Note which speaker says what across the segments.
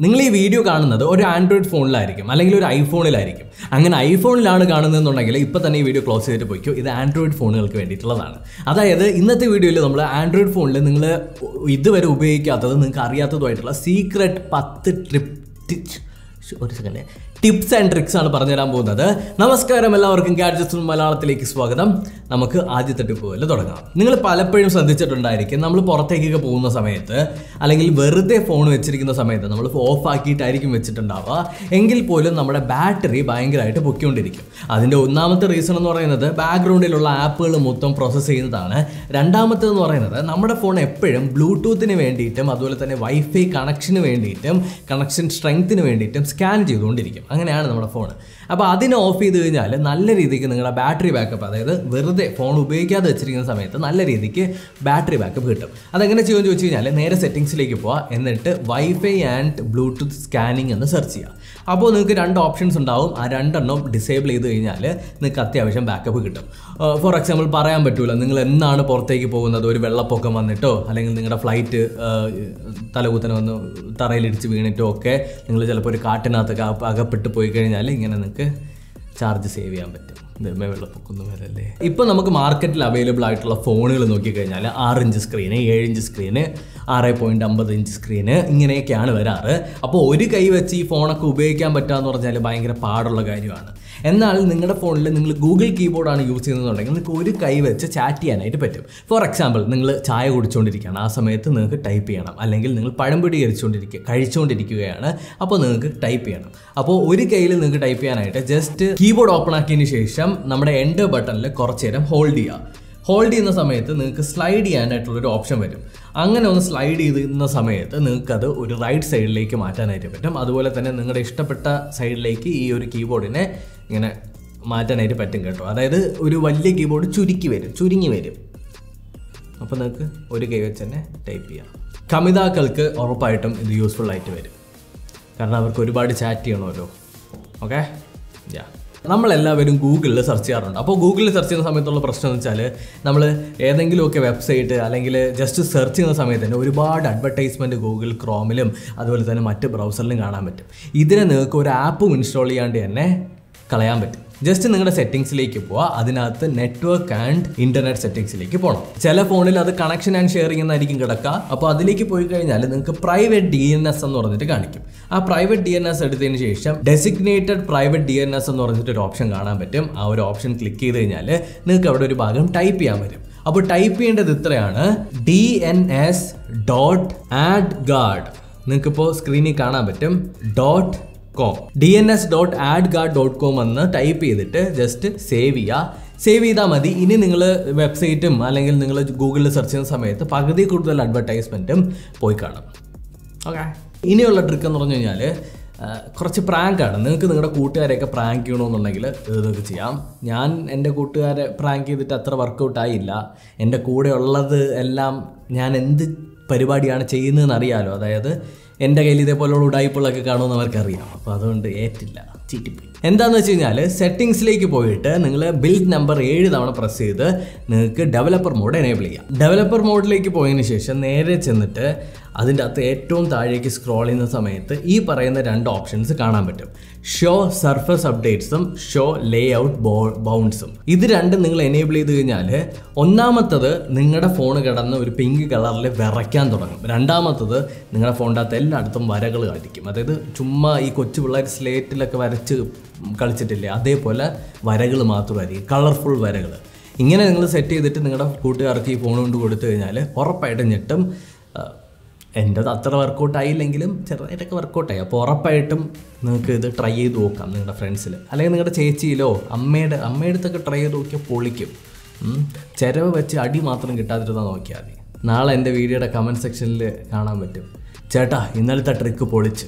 Speaker 1: നിങ്ങൾ ഈ വീഡിയോ കാണുന്നത് ഒരു ആൻഡ്രോയിഡ് ഫോണിലായിരിക്കും അല്ലെങ്കിൽ ഒരു ഐഫോണിലായിരിക്കും. അങ്ങനെ ഐഫോണിലാണ് കാണുന്നതെന്നുണ്ടെങ്കിൽ ഇപ്പോൾ തന്നെ ഈ വീഡിയോ ക്ലോസ് ചെയ്തിട്ട് പോയിക്കോ. ഇത് ആൻഡ്രോയിഡ് ഫോണുകൾക്ക് വേണ്ടിയിട്ടുള്ളതാണ്. അതായത് ഇന്നത്തെ വീഡിയോയിൽ നമ്മൾ ആൻഡ്രോയിഡ് ഫോണിൽ നിങ്ങൾ ഇതുവരെ ഉപയോഗിക്കാത്തത്, നിങ്ങൾക്ക് അറിയാത്തതുമായിട്ടുള്ള സീക്രട്ട് 10 ടിപ്സ് ആൻഡ് ട്രിക്സ് ആണ് പറഞ്ഞുതരാൻ പോകുന്നത്. നമസ്കാരം, എല്ലാവർക്കും ഗാഡ്ജറ്റ്സ് മലയാളത്തിലേക്ക് സ്വാഗതം. നമുക്ക് ആദ്യത്തെ ടിപ്പ് പോലെ തുടങ്ങാം. നിങ്ങൾ പലപ്പോഴും ശ്രദ്ധിച്ചിട്ടുണ്ടായിരിക്കും, നമ്മൾ പുറത്തേക്കൊക്കെ പോകുന്ന സമയത്ത് അല്ലെങ്കിൽ വെറുതെ ഫോൺ വെച്ചിരിക്കുന്ന സമയത്ത് നമ്മൾ ഓഫ് ആക്കിയിട്ടായിരിക്കും വെച്ചിട്ടുണ്ടാവുക. എങ്കിൽ പോലും നമ്മുടെ ബാറ്ററി ഭയങ്കരമായിട്ട് പൊക്കിക്കൊണ്ടിരിക്കും. അതിൻ്റെ ഒന്നാമത്തെ റീസൺ എന്ന് പറയുന്നത് ബാക്ക്ഗ്രൗണ്ടിലുള്ള ആപ്പുകൾ മൊത്തം പ്രോസസ്സ് ചെയ്യുന്നതാണ്. രണ്ടാമത്തേതെന്ന് പറയുന്നത് നമ്മുടെ ഫോൺ എപ്പോഴും ബ്ലൂടൂത്തിന് വേണ്ടിയിട്ടും അതുപോലെ തന്നെ വൈഫൈ കണക്ഷന് വേണ്ടിയിട്ടും കണക്ഷൻ സ്ട്രെങ്ത്തിന് വേണ്ടിയിട്ടും സ്കാൻ ചെയ്തുകൊണ്ടിരിക്കും. അങ്ങനെയാണ് നമ്മുടെ ഫോൺ. അപ്പോൾ അതിനെ ഓഫ് ചെയ്ത് കഴിഞ്ഞാൽ നല്ല രീതിക്ക് നിങ്ങളുടെ ബാറ്ററി ബാക്കപ്പ്, അതായത് വെറുതെ ഫോൺ ഉപയോഗിക്കാതെ വെച്ചിരിക്കുന്ന സമയത്ത് നല്ല രീതിക്ക് ബാറ്ററി ബാക്കപ്പ് കിട്ടും. അതെങ്ങനെ ചെയ്യുമെന്ന് ചോദിച്ചു കഴിഞ്ഞാൽ നേരെ സെറ്റിങ്സിലേക്ക് പോവുക, എന്നിട്ട് വൈഫൈ ആൻഡ് ബ്ലൂടൂത്ത് സ്കാനിങ് എന്ന് സെർച്ച് ചെയ്യുക. അപ്പോൾ നിങ്ങൾക്ക് 2 ഓപ്ഷൻസ് ഉണ്ടാവും. ആ 2 ഡിസേബിൾ ചെയ്ത് കഴിഞ്ഞാൽ നിങ്ങൾക്ക് അത്യാവശ്യം ബാക്കപ്പ് കിട്ടും. ഫോർ എക്സാമ്പിൾ പറയാൻ പറ്റൂല, നിങ്ങൾ എന്നാണ് പുറത്തേക്ക് പോകുന്നത്, ഒരു വെള്ളപ്പൊക്കം വന്നിട്ടോ അല്ലെങ്കിൽ നിങ്ങളുടെ ഫ്ലൈറ്റ് തലകുത്തനെ വന്ന് തറയിലിടിച്ച് വീണിട്ടോ ഒക്കെ നിങ്ങൾ ചിലപ്പോൾ ഒരു കാട്ടിനകത്തൊക്കെ അകപ്പെട്ട് പോയി കഴിഞ്ഞാൽ ഇങ്ങനെ നിങ്ങൾക്ക് ചാർജ് സേവ് ചെയ്യാൻ പറ്റും. വെള്ളപ്പൊക്കൊന്നും വരല്ലേ. ഇപ്പോൾ നമുക്ക് മാർക്കറ്റിൽ അവൈലബിൾ ആയിട്ടുള്ള ഫോണുകൾ നോക്കിക്കഴിഞ്ഞാൽ 6 inch screen, 7 inch screen, 6.50 inch screen, ഇങ്ങനെയൊക്കെയാണ് വരാറ്. അപ്പോൾ ഒരു കൈ വെച്ച് ഈ ഫോണൊക്കെ ഉപയോഗിക്കാൻ പറ്റുക പറഞ്ഞാൽ ഭയങ്കര പാടുള്ള കാര്യമാണ്. എന്നാൽ നിങ്ങളുടെ ഫോണിൽ നിങ്ങൾ ഗൂഗിൾ കീബോർഡാണ് യൂസ് ചെയ്യുന്നതെന്നുണ്ടെങ്കിൽ നിങ്ങൾക്ക് ഒരു കൈ വെച്ച് ചാറ്റ് ചെയ്യാനായിട്ട് പറ്റും. ഫോർ എക്സാമ്പിൾ, നിങ്ങൾ ചായ കുടിച്ചുകൊണ്ടിരിക്കുകയാണ്, ആ സമയത്ത് നിങ്ങൾക്ക് ടൈപ്പ് ചെയ്യണം. അല്ലെങ്കിൽ നിങ്ങൾ പഴംപൊടി കഴിച്ചുകൊണ്ടിരിക്കുകയാണ്, അപ്പോൾ നിങ്ങൾക്ക് ടൈപ്പ് ചെയ്യണം. അപ്പോൾ ഒരു കയ്യിൽ നിങ്ങൾക്ക് ടൈപ്പ് ചെയ്യാനായിട്ട് ജസ്റ്റ് കീബോർഡ് ഓപ്പൺ ആക്കിയതിന് ശേഷം നമ്മുടെ എൻ്റർ ബട്ടണിൽ കുറച്ച് നേരം ഹോൾഡ് ചെയ്യുക. ഹോൾഡ് ചെയ്യുന്ന സമയത്ത് നിങ്ങൾക്ക് സ്ലൈഡ് ചെയ്യാനായിട്ടുള്ളൊരു ഓപ്ഷൻ വരും. അങ്ങനെ ഒന്ന് സ്ലൈഡ് ചെയ്യുന്ന സമയത്ത് നിങ്ങൾക്കത് ഒരു റൈറ്റ് സൈഡിലേക്ക് മാറ്റാനായിട്ട് പറ്റും. അതുപോലെ തന്നെ നിങ്ങളുടെ ഇഷ്ടപ്പെട്ട സൈഡിലേക്ക് ഈ ഒരു കീബോർഡിനെ ഇങ്ങനെ മാറ്റാനായിട്ട് പറ്റും കേട്ടോ. അതായത് ഒരു വലിയ കീബോർഡ് ചുരുങ്ങി വരും. അപ്പോൾ നിങ്ങൾക്ക് ഒരു കൈ വെച്ച് തന്നെ ടൈപ്പ് ചെയ്യാം. കമിതാക്കൾക്ക് ഉറപ്പായിട്ടും ഇത് യൂസ്ഫുൾ ആയിട്ട് വരും, കാരണം അവർക്ക് ഒരുപാട് ചാറ്റ് ചെയ്യണമല്ലോ. ഓക്കെ, നമ്മളെല്ലാവരും ഗൂഗിളിൽ സെർച്ച് ചെയ്യാറുണ്ട്. അപ്പോൾ ഗൂഗിളിൽ സെർച്ച് ചെയ്യുന്ന സമയത്തുള്ള പ്രശ്നം എന്ന് വെച്ചാൽ നമ്മൾ ഏതെങ്കിലുമൊക്കെ വെബ്സൈറ്റ് അല്ലെങ്കിൽ ജസ്റ്റ് സെർച്ച് ചെയ്യുന്ന സമയത്ത് തന്നെ ഒരുപാട് അഡ്വർടൈസ്മെൻറ്റ് ഗൂഗിൾ ക്രോമിലും അതുപോലെ തന്നെ മറ്റ് ബ്രൗസറിലും കാണാൻ പറ്റും. ഇതിനെ നിങ്ങൾക്ക് ഒരു ആപ്പും ഇൻസ്റ്റാൾ ചെയ്യാണ്ട് തന്നെ കളയാൻ പറ്റും. ജസ്റ്റ് നിങ്ങളുടെ സെറ്റിങ്സിലേക്ക് പോവുക, അതിനകത്ത് നെറ്റ്വർക്ക് ആൻഡ് ഇൻ്റർനെറ്റ് സെറ്റിങ്സിലേക്ക് പോകണം. ചില ഫോണിൽ അത് കണക്ഷൻ ആൻഡ് ഷെയറിംഗ് എന്നായിരിക്കും കിടക്കുക. അപ്പോൾ അതിലേക്ക് പോയി കഴിഞ്ഞാൽ നിങ്ങൾക്ക് പ്രൈവറ്റ് DNS എന്ന് പറഞ്ഞിട്ട് കാണിക്കും. ആ പ്രൈവറ്റ് DNS എടുത്തതിന് ശേഷം ഡെസിഗ്നേറ്റഡ് പ്രൈവറ്റ് DNS എന്ന് പറഞ്ഞിട്ട് ഒരു ഓപ്ഷൻ കാണാൻ പറ്റും. ആ ഒരു ഓപ്ഷൻ ക്ലിക്ക് ചെയ്ത് കഴിഞ്ഞാൽ നിങ്ങൾക്ക് അവിടെ ഒരു ഭാഗം ടൈപ്പ് ചെയ്യാൻ പറ്റും. അപ്പോൾ ടൈപ്പ് ചെയ്യേണ്ടത് ഇത്രയാണ്: DNS.AdGuard. നിങ്ങൾക്കിപ്പോൾ സ്ക്രീനിൽ കാണാൻ പറ്റും .com. DNS.AdGuard.com എന്ന് ടൈപ്പ് ചെയ്തിട്ട് ജസ്റ്റ് സേവ് ചെയ്താൽ മതി. ഇനി നിങ്ങൾ വെബ്സൈറ്റും അല്ലെങ്കിൽ നിങ്ങൾ ഗൂഗിളിൽ സെർച്ച് ചെയ്യുന്ന സമയത്ത് പകുതി കൂടുതൽ അഡ്വർടൈസ്മെൻറ്റും പോയി കാണും. ഓക്കെ, ഇനിയുള്ള ട്രിക്ക് എന്ന് പറഞ്ഞു കഴിഞ്ഞാൽ കുറച്ച് പ്രാങ്കാണ്. നിങ്ങൾക്ക് നിങ്ങളുടെ കൂട്ടുകാരെയൊക്കെ പ്രാങ്ക് ചെയ്യണമെന്നുണ്ടെങ്കിൽ ഇത് നിങ്ങൾക്ക് ചെയ്യാം. ഞാൻ എൻ്റെ കൂട്ടുകാരെ പ്രാങ്ക് ചെയ്തിട്ട് അത്ര വർക്കൗട്ടായില്ല. എൻ്റെ കൂടെ ഉള്ളത് എല്ലാം ഞാൻ എന്ത് പരിപാടിയാണ് ചെയ്യുന്നതെന്ന് അറിയാമല്ലോ. അതായത് എൻ്റെ കയ്യിൽ ഇതേപോലെയുള്ള ഉടായ്പകളൊക്കെ കാണുമെന്ന് അവർക്കറിയാം. അപ്പോൾ അതുകൊണ്ട് ഏറ്റില്ല, ചീറ്റിപ്പോയി. എന്താണെന്ന് വെച്ച് കഴിഞ്ഞാൽ സെറ്റിങ്സിലേക്ക് പോയിട്ട് നിങ്ങൾ ബിൽഡ് നമ്പർ 7 തവണ പ്രസ് ചെയ്ത് നിങ്ങൾക്ക് ഡെവലപ്പർ മോഡ് എനേബിൾ ചെയ്യാം. ഡെവലപ്പർ മോഡിലേക്ക് പോയതിന് ശേഷം നേരെ ചെന്നിട്ട് അതിൻ്റെ അകത്ത് ഏറ്റവും താഴേക്ക് സ്ക്രോൾ ചെയ്യുന്ന സമയത്ത് ഈ പറയുന്ന 2 ഓപ്ഷൻസ് കാണാൻ പറ്റും: ഷോ സർഫസ് അപ്ഡേറ്റ്സും ഷോ ലേ ഔട്ട് ബൗണ്ട്സും. ഇത് 2 നിങ്ങൾ എനേബിൾ ചെയ്ത് കഴിഞ്ഞാൽ ഒന്നാമത്തത് നിങ്ങളുടെ ഫോൺ കിടന്ന് ഒരു പിങ്ക് കളറിൽ വിറയ്ക്കാൻ തുടങ്ങും. രണ്ടാമത്തത് നിങ്ങളുടെ ഫോണിൻ്റെ അകത്ത് എല്ലായിടത്തും വരകൾ കാണിക്കും. അതായത് ചുമ്മാ ഈ കൊച്ചു പിള്ളേർ സ്ലേറ്റിലൊക്കെ വരച്ച് കളിച്ചിട്ടില്ലേ, അതേപോലെ വരകൾ മാത്രമായിരിക്കും, കളർഫുൾ വരകൾ. ഇങ്ങനെ നിങ്ങൾ സെറ്റ് ചെയ്തിട്ട് നിങ്ങളുടെ കൂട്ടുകാർക്ക് ഈ ഫോൺ കൊണ്ട് കൊടുത്തു കഴിഞ്ഞാൽ ഉറപ്പായിട്ടും ഞെട്ടും. എൻ്റെത് അത്ര വർക്കൗട്ടായില്ലെങ്കിലും ചെറുതായിട്ടൊക്കെ വർക്കൗട്ടായി. അപ്പോൾ ഉറപ്പായിട്ടും നിങ്ങൾക്ക് ഇത് ട്രൈ ചെയ്ത് നോക്കാം നിങ്ങളുടെ ഫ്രണ്ട്സിൽ, അല്ലെങ്കിൽ നിങ്ങളുടെ ചേച്ചിയിലോ അമ്മയുടെ അടുത്തൊക്കെ ട്രൈ ചെയ്ത് നോക്കിയാൽ പൊളിക്കും. ചിരവ് വെച്ച് അടി മാത്രം കിട്ടാതിരുന്നാൽ നോക്കിയാൽ മതി. നാളെ എൻ്റെ വീഡിയോയുടെ കമൻറ്റ് സെക്ഷനിൽ കാണാൻ പറ്റും, ചേട്ടാ ഇന്നലത്തെ ട്രിക്ക് പൊളിച്ച്,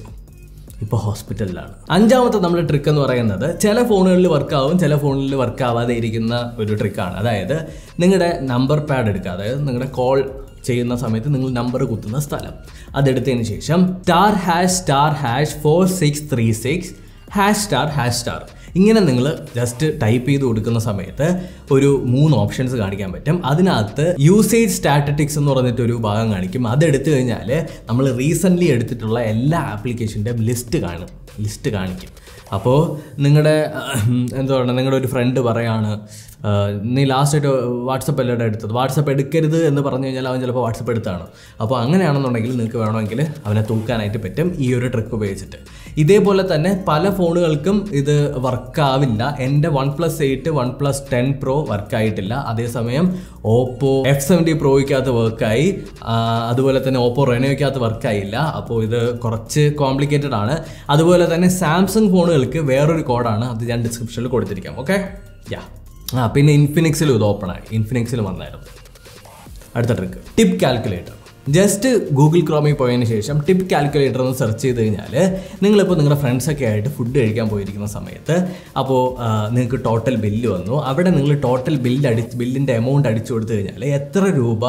Speaker 1: ഇപ്പോൾ ഹോസ്പിറ്റലിലാണ്. 5ാമത്തെ നമ്മുടെ ട്രിക്ക് എന്ന് പറയുന്നത് ചില ഫോണുകളിൽ വർക്കാവും, ചില ഫോണിൽ വർക്കാവാതെ ഇരിക്കുന്ന ഒരു ട്രിക്കാണ്. അതായത് നിങ്ങളുടെ നമ്പർ പാഡ് എടുക്കുക. അതായത് നിങ്ങളുടെ കോൾ ചെയ്യുന്ന സമയത്ത് നിങ്ങൾ നമ്പർ കുത്തുന്ന സ്ഥലം അതെടുത്തതിന് ശേഷം *#*4636 #*# ഇങ്ങനെ നിങ്ങൾ ജസ്റ്റ് ടൈപ്പ് ചെയ്ത് കൊടുക്കുന്ന സമയത്ത് ഒരു 3 ഓപ്ഷൻസ് കാണിക്കാൻ പറ്റും. അതിനകത്ത് യൂസേജ് സ്റ്റാറ്റിസ്റ്റിക്സ് എന്ന് പറഞ്ഞിട്ടൊരു ഭാഗം കാണിക്കും. അതെടുത്തു കഴിഞ്ഞാൽ നമ്മൾ റീസെൻ്റ്ലി എടുത്തിട്ടുള്ള എല്ലാ ആപ്ലിക്കേഷൻ്റെ ലിസ്റ്റ് കാണിക്കും. അപ്പോൾ നിങ്ങളുടെ എന്താ പറയുക, നിങ്ങളുടെ ഒരു ഫ്രണ്ട് പറയാണ് നീ ലാസ്റ്റായിട്ട് വാട്സപ്പ് അല്ലേ എടുത്തത്, വാട്സപ്പ് എടുക്കരുത് എന്ന് പറഞ്ഞു കഴിഞ്ഞാൽ അവൻ ചിലപ്പോൾ വാട്സപ്പ് എടുത്താണ്. അപ്പോൾ അങ്ങനെയാണെന്നുണ്ടെങ്കിൽ നിങ്ങൾക്ക് വേണമെങ്കിൽ അവനെ തൂക്കാനായിട്ട് പറ്റും ഈ ഒരു ട്രിക്ക് ഉപയോഗിച്ചിട്ട്. ഇതേപോലെ തന്നെ പല ഫോണുകൾക്കും ഇത് വർക്കാവില്ല. എൻ്റെ OnePlus 8 OnePlus 10 Pro വർക്കായിട്ടില്ല. അതേസമയം ഓപ്പോ F70 Proയ്ക്കകത്ത് വർക്കായി, അതുപോലെ തന്നെ ഓപ്പോ റെനോയ്ക്കകത്ത് വർക്കായില്ല. അപ്പോൾ ഇത് കുറച്ച് കോംപ്ലിക്കേറ്റഡ് ആണ്. അതുപോലെ തന്നെ സാംസങ് ഫോണുകൾക്ക് വേറൊരു കോഡാണ്, അത് ഞാൻ ഡിസ്ക്രിപ്ഷനിൽ കൊടുത്തിരിക്കാം. ഓക്കെ, പിന്നെ ഇൻഫിനിക്സിലും ഇത് ഓപ്പൺ ആയി, ഇൻഫിനിക്സിലും വന്നായിരുന്നു. അടുത്ത trick tip calculator. Just Google ക്രോമിൽ പോയതിന് ശേഷം ടിപ്പ് കാൽക്കുലേറ്റർ എന്ന് സെർച്ച് ചെയ്ത് കഴിഞ്ഞാൽ നിങ്ങളിപ്പോൾ നിങ്ങളുടെ ഫ്രണ്ട്സൊക്കെ ആയിട്ട് ഫുഡ് കഴിക്കാൻ പോയിരിക്കുന്ന സമയത്ത് അപ്പോൾ നിങ്ങൾക്ക് ടോട്ടൽ ബില്ല് വന്നു. അവിടെ നിങ്ങൾ ടോട്ടൽ ബില്ലിൻ്റെ എമൗണ്ട് അടിച്ചു കൊടുത്തു കഴിഞ്ഞാൽ എത്ര രൂപ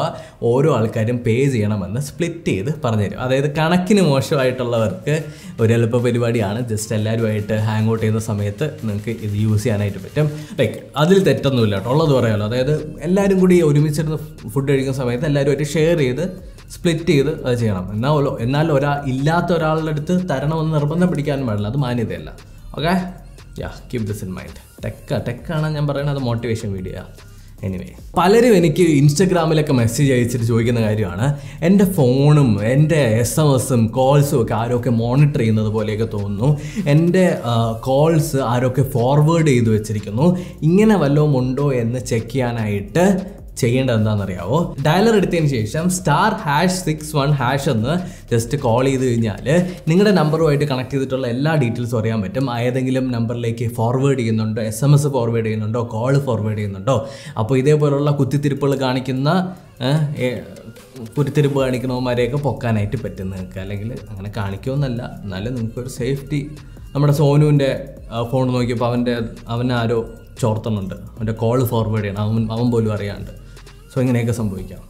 Speaker 1: ഓരോ ആൾക്കാരും പേ ചെയ്യണമെന്ന് സ്പ്ലിറ്റ് ചെയ്ത് പറഞ്ഞുതരും. അതായത് കണക്കിന് മോശമായിട്ടുള്ളവർക്ക് ഒരു എളുപ്പ പരിപാടിയാണ്. ജസ്റ്റ് എല്ലാവരുമായിട്ട് ഹാങ് ഔട്ട് ചെയ്യുന്ന സമയത്ത് നിങ്ങൾക്ക് ഇത് യൂസ് ചെയ്യാനായിട്ട് പറ്റും. ലൈക്ക് അതിൽ തെറ്റൊന്നുമില്ല കേട്ടോ, ഉള്ളത് പറയാമല്ലോ. അതായത് എല്ലാവരും കൂടി ഒരുമിച്ചിരുന്ന് ഫുഡ് കഴിക്കുന്ന സമയത്ത് എല്ലാവരുമായിട്ട് ഷെയർ ചെയ്ത് സ്പ്ലിറ്റ് ചെയ്ത് അത് ചെയ്യണം. എന്നാൽ ഇല്ലാത്ത ഒരാളുടെ അടുത്ത് തരണമെന്ന് നിർബന്ധം പിടിക്കാനും പാടില്ല, അത് മാന്യതയല്ല. Okay, keep this in mind. ടെക്കാണ് ഞാൻ പറയുന്നത്, അത് മോട്ടിവേഷൻ വീഡിയോ. എനിവേ, പലരും എനിക്ക് ഇൻസ്റ്റഗ്രാമിലൊക്കെ മെസ്സേജ് അയച്ചിട്ട് ചോദിക്കുന്ന കാര്യമാണ്, എൻ്റെ ഫോണും എൻ്റെ SMS-ഉം കോൾസും ഒക്കെ ആരൊക്കെ മോണിറ്റർ ചെയ്യുന്നത് പോലെയൊക്കെ തോന്നുന്നു, എൻ്റെ കോൾസ് ആരൊക്കെ ഫോർവേഡ് ചെയ്ത് വെച്ചിരിക്കുന്നു, ഇങ്ങനെ വല്ലതും ഉണ്ടോ എന്ന് ചെക്ക് ചെയ്യാനായിട്ട് ചെയ്യേണ്ടത് എന്താണെന്നറിയാവോ? ഡയലർ എടുത്തതിന് ശേഷം *61# എന്ന് ജസ്റ്റ് കോൾ ചെയ്ത് കഴിഞ്ഞാൽ നിങ്ങളുടെ നമ്പറുമായിട്ട് കണക്ട് ചെയ്തിട്ടുള്ള എല്ലാ ഡീറ്റെയിൽസും അറിയാൻ പറ്റും. ഏതെങ്കിലും നമ്പറിലേക്ക് ഫോർവേഡ് ചെയ്യുന്നുണ്ടോ, SMS ഫോർവേഡ് ചെയ്യുന്നുണ്ടോ, കോൾ ഫോർവേഡ് ചെയ്യുന്നുണ്ടോ. അപ്പോൾ ഇതേപോലുള്ള കുത്തിത്തിരിപ്പുകൾ കാണിക്കുന്നവന്മാരെയൊക്കെ പൊക്കാനായിട്ട് പറ്റും നിങ്ങൾക്ക്. അല്ലെങ്കിൽ അങ്ങനെ കാണിക്കുമെന്നല്ല, എന്നാലും നിങ്ങൾക്കൊരു സേഫ്റ്റി. നമ്മുടെ സോനുവിൻ്റെ ഫോൺ നോക്കിയപ്പോൾ അവനാരോ ചോർത്തുന്നുണ്ട്, അവൻ്റെ കോൾ ഫോർവേഡ് ചെയ്യണം, അവൻ പോലും അറിയാണ്ട്. സോ ഇങ്ങനെയൊക്കെ സംഭവിക്കാം.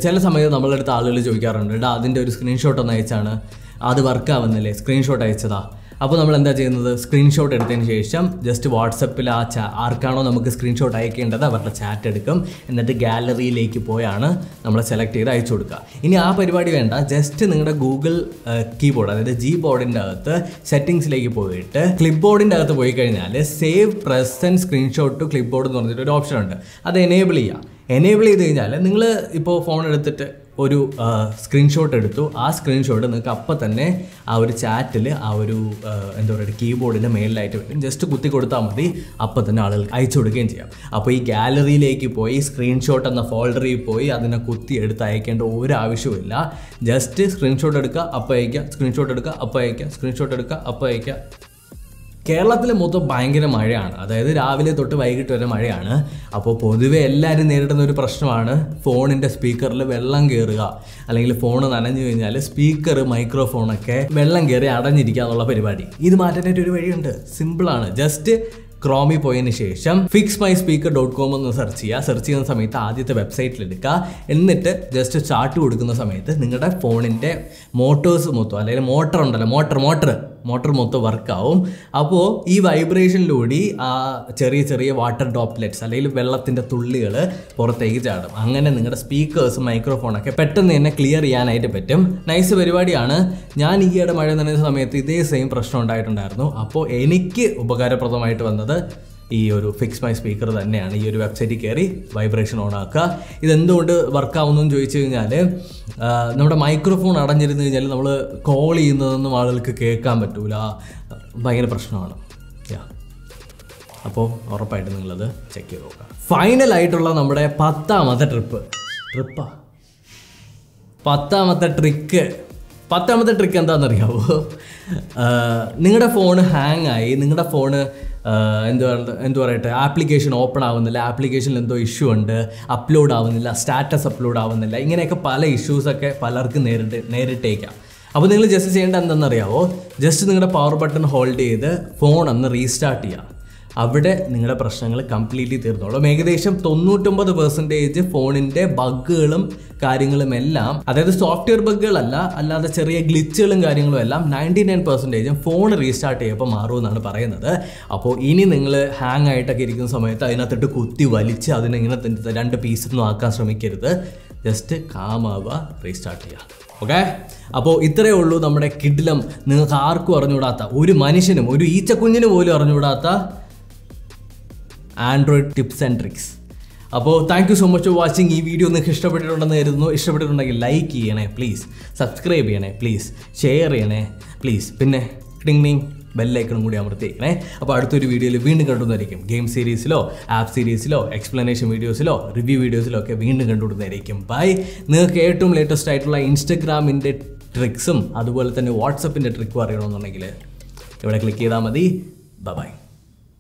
Speaker 1: ചില സമയത്ത് നമ്മളെ അടുത്ത് ആളുകൾ ചോദിക്കാറുണ്ട്, അതിൻ്റെ ഒരു സ്ക്രീൻഷോട്ട് ഒന്ന് അയച്ചാണ്, അത് വർക്കാവുന്നില്ലേ, സ്ക്രീൻഷോട്ട് അയച്ചതാ. അപ്പോൾ നമ്മൾ എന്താ ചെയ്യുന്നത്? സ്ക്രീൻഷോട്ട് എടുത്തതിന് ശേഷം ജസ്റ്റ് വാട്സപ്പിൽ ആർക്കാണോ നമുക്ക് സ്ക്രീൻഷോട്ട് അയക്കേണ്ടത് അവരുടെ ചാറ്റ് എടുക്കും, എന്നിട്ട് ഗാലറിയിലേക്ക് പോയാണ് നമ്മൾ സെലക്ട് ചെയ്ത് അയച്ചു കൊടുക്കുക. ഇനി ആ പരിപാടി വേണ്ട, ജസ്റ്റ് നിങ്ങളുടെ ഗൂഗിൾ കീബോർഡ്, അതായത് Gboardൻ്റെ അകത്ത് സെറ്റിങ്സിലേക്ക് പോയിട്ട് ക്ലിപ്പ് ബോർഡിൻ്റെ അകത്ത് പോയി കഴിഞ്ഞാൽ save present screenshot to clipboard എന്ന് പറഞ്ഞിട്ട് ഒരു ഓപ്ഷൻ ഉണ്ട്. അത് എനേബിൾ ചെയ്ത് കഴിഞ്ഞാൽ നിങ്ങൾ ഇപ്പോൾ ഫോൺ എടുത്തിട്ട് ഒരു സ്ക്രീൻഷോട്ട് എടുത്തു, ആ സ്ക്രീൻഷോട്ട് നിങ്ങൾക്ക് അപ്പം തന്നെ ആ ഒരു ചാറ്റിൽ എന്താ പറയുക കീബോർഡിൻ്റെ മേളിലായിട്ട് വരും. ജസ്റ്റ് കുത്തി കൊടുത്താൽ മതി, അപ്പം തന്നെ ആളുകൾക്ക് അയച്ചു കൊടുക്കുകയും ചെയ്യാം. അപ്പോൾ ഈ ഗാലറിയിലേക്ക് പോയി സ്ക്രീൻഷോട്ട് എന്ന ഫോൾഡറിൽ പോയി അതിനെ കുത്തി എടുത്ത് അയക്കേണ്ട ഒരു ആവശ്യമില്ല. ജസ്റ്റ് സ്ക്രീൻഷോട്ട് എടുക്കുക, അപ്പം അയക്കുക, സ്ക്രീൻഷോട്ട് എടുക്കുക, അപ്പം അയക്കുക, സ്ക്രീൻഷോട്ട് എടുക്കുക, അപ്പം അയക്കുക. കേരളത്തിൽ മൊത്തം ഭയങ്കര മഴയാണ്, അതായത് രാവിലെ തൊട്ട് വൈകിട്ട് വരെ മഴയാണ്. അപ്പോൾ പൊതുവെ എല്ലാവരും നേരിടുന്ന ഒരു പ്രശ്നമാണ് ഫോണിൻ്റെ സ്പീക്കറിൽ വെള്ളം കയറുക, അല്ലെങ്കിൽ ഫോൺ നനഞ്ഞു കഴിഞ്ഞാൽ സ്പീക്കർ മൈക്രോഫോണൊക്കെ വെള്ളം കയറി അടഞ്ഞിരിക്കുക എന്നുള്ള പരിപാടി. ഇത് മാറ്റാനായിട്ട് ഒരു വഴിയുണ്ട്, സിമ്പിളാണ്. ജസ്റ്റ് ക്രോമിൽ പോയതിന് ശേഷം fixmyspeaker.com എന്ന് സെർച്ച് ചെയ്യുന്ന സമയത്ത് ആദ്യത്തെ വെബ്സൈറ്റിലെടുക്കുക. എന്നിട്ട് ജസ്റ്റ് സ്റ്റാർട്ട് കൊടുക്കുന്ന സമയത്ത് നിങ്ങളുടെ ഫോണിൻ്റെ മോട്ടോഴ്സ് മൊത്തം, അല്ലെങ്കിൽ മോട്ടർ മൊത്തം വർക്കാവും. അപ്പോൾ ഈ വൈബ്രേഷനിലൂടെ ആ ചെറിയ വാട്ടർ ഡ്രോപ്ലെറ്റ്സ് അല്ലെങ്കിൽ വെള്ളത്തിൻ്റെ തുള്ളികൾ പുറത്തേക്ക് ചാടും. അങ്ങനെ നിങ്ങളുടെ സ്പീക്കേഴ്സ് മൈക്രോഫോണൊക്കെ പെട്ടെന്ന് തന്നെ ക്ലിയർ ചെയ്യാനായിട്ട് പറ്റും. നൈസ് പരിപാടിയാണ്. ഞാൻ ഈയിടെ മഴ നനയുന്ന സമയത്ത് ഇതേ സെയിം പ്രശ്നം ഉണ്ടായിട്ടുണ്ടായിരുന്നു. അപ്പോൾ എനിക്ക് ഉപകാരപ്രദമായിട്ട് വന്നത് ഈ ഒരു ഫിക്സ് മൈ സ്പീക്കർ തന്നെയാണ്. ഈ ഒരു വെബ്സൈറ്റിൽ കയറി വൈബ്രേഷൻ ഓൺ ആക്കുക. ഇതെന്തുകൊണ്ട് വർക്കാവുന്നതെന്ന് ചോദിച്ചു കഴിഞ്ഞാൽ നമ്മുടെ മൈക്രോഫോൺ അടഞ്ഞിരുന്നു കഴിഞ്ഞാൽ നമ്മൾ കോൾ ചെയ്യുന്നതൊന്നും ആളുകൾക്ക് കേൾക്കാൻ പറ്റൂല, ഭയങ്കര പ്രശ്നമാണ്. അപ്പോൾ ഉറപ്പായിട്ട് നിങ്ങളത് ചെക്ക് ചെയ്ത് നോക്കുക. ഫൈനലായിട്ടുള്ള നമ്മുടെ 10ാമത്തെ ട്രിക്ക് എന്താണെന്നറിയാവോ? നിങ്ങളുടെ ഫോണ് ഹാങ് ആയി, നിങ്ങളുടെ ഫോണ് എന്തു പറയട്ടെ, ആപ്ലിക്കേഷൻ ഓപ്പൺ ആവുന്നില്ല, ആപ്ലിക്കേഷനിൽ എന്തോ ഇഷ്യൂ ഉണ്ട്, അപ്ലോഡ് ആവുന്നില്ല, സ്റ്റാറ്റസ് അപ്ലോഡ് ആവുന്നില്ല, ഇങ്ങനെയൊക്കെ പല ഇഷ്യൂസൊക്കെ പലർക്കും നേരിട്ടേക്കാം. അപ്പോൾ നിങ്ങൾ ജസ്റ്റ് ചെയ്യേണ്ട എന്താണെന്നറിയാവോ? ജസ്റ്റ് നിങ്ങളുടെ പവർ ബട്ടൺ ഹോൾഡ് ചെയ്ത് ഫോൺ ഒന്ന് റീസ്റ്റാർട്ട് ചെയ്യുക. അവിടെ നിങ്ങളുടെ പ്രശ്നങ്ങൾ കംപ്ലീറ്റ്ലി തീർന്നോളും. ഏകദേശം 99% ഫോണിൻ്റെ ബഗ്ഗുകളും കാര്യങ്ങളും എല്ലാം, അതായത് സോഫ്റ്റ്വെയർ ബഗ്ഗുകളല്ല, അല്ലാതെ ചെറിയ ഗ്ലിച്ചുകളും കാര്യങ്ങളും എല്ലാം 99% ഫോൺ റീസ്റ്റാർട്ട് ചെയ്യുമ്പോൾ മാറുമെന്നാണ് പറയുന്നത്. അപ്പോൾ ഇനി നിങ്ങൾ ഹാങ് ആയിട്ടൊക്കെ ഇരിക്കുന്ന സമയത്ത് അതിനകത്തിട്ട് കുത്തി വലിച്ച് അതിനിങ്ങനെ 2 പീസൊന്നും ആക്കാൻ ശ്രമിക്കരുത്. ജസ്റ്റ് കാമാവുക, റീസ്റ്റാർട്ട് ചെയ്യുക. ഓക്കെ, അപ്പോൾ ഇത്രയേ ഉള്ളൂ നമ്മുടെ കിഡിലം, നിങ്ങൾക്ക് ആർക്കും അറിഞ്ഞുകൂടാത്ത, ഒരു മനുഷ്യനും ഒരു ഈച്ചക്കുഞ്ഞിന് പോലും അറിഞ്ഞുകൂടാത്ത ആൻഡ്രോയിഡ് ടിപ്സ് ആൻഡ് ട്രിക്സ്. അപ്പോൾ thank you so much for watching. ഈ വീഡിയോ നിങ്ങൾക്ക് ഇഷ്ടപ്പെട്ടിട്ടുണ്ടെന്ന് കരുതുന്നു. ഇഷ്ടപ്പെട്ടിട്ടുണ്ടെങ്കിൽ ലൈക്ക് ചെയ്യണേ പ്ലീസ്, സബ്സ്ക്രൈബ് ചെയ്യണേ പ്ലീസ്, ഷെയർ ചെയ്യണേ പ്ലീസ്, പിന്നെ ടിങ് ബെല്ലൈക്കണും കൂടി അമർത്തിയേക്കണേ. അപ്പോൾ അടുത്തൊരു വീഡിയോയിൽ വീണ്ടും കണ്ടുകൊണ്ടായിരിക്കും. ഗെയിം സീരീസിലോ ആപ്പ് സീരീസിലോ എക്സ്പ്ലനേഷൻ വീഡിയോസിലോ റിവ്യൂ വീഡിയോസിലോ ഒക്കെ വീണ്ടും കണ്ടുകൊണ്ടായിരിക്കും. ബൈ. നിങ്ങൾക്ക് ഏറ്റവും ലേറ്റസ്റ്റ് ആയിട്ടുള്ള ഇൻസ്റ്റഗ്രാമിൻ്റെ ട്രിക്സും അതുപോലെ തന്നെ വാട്സപ്പിൻ്റെ ട്രിക്കും അറിയണമെന്നുണ്ടെങ്കിൽ ഇവിടെ ക്ലിക്ക് ചെയ്താൽ മതി. ബൈ.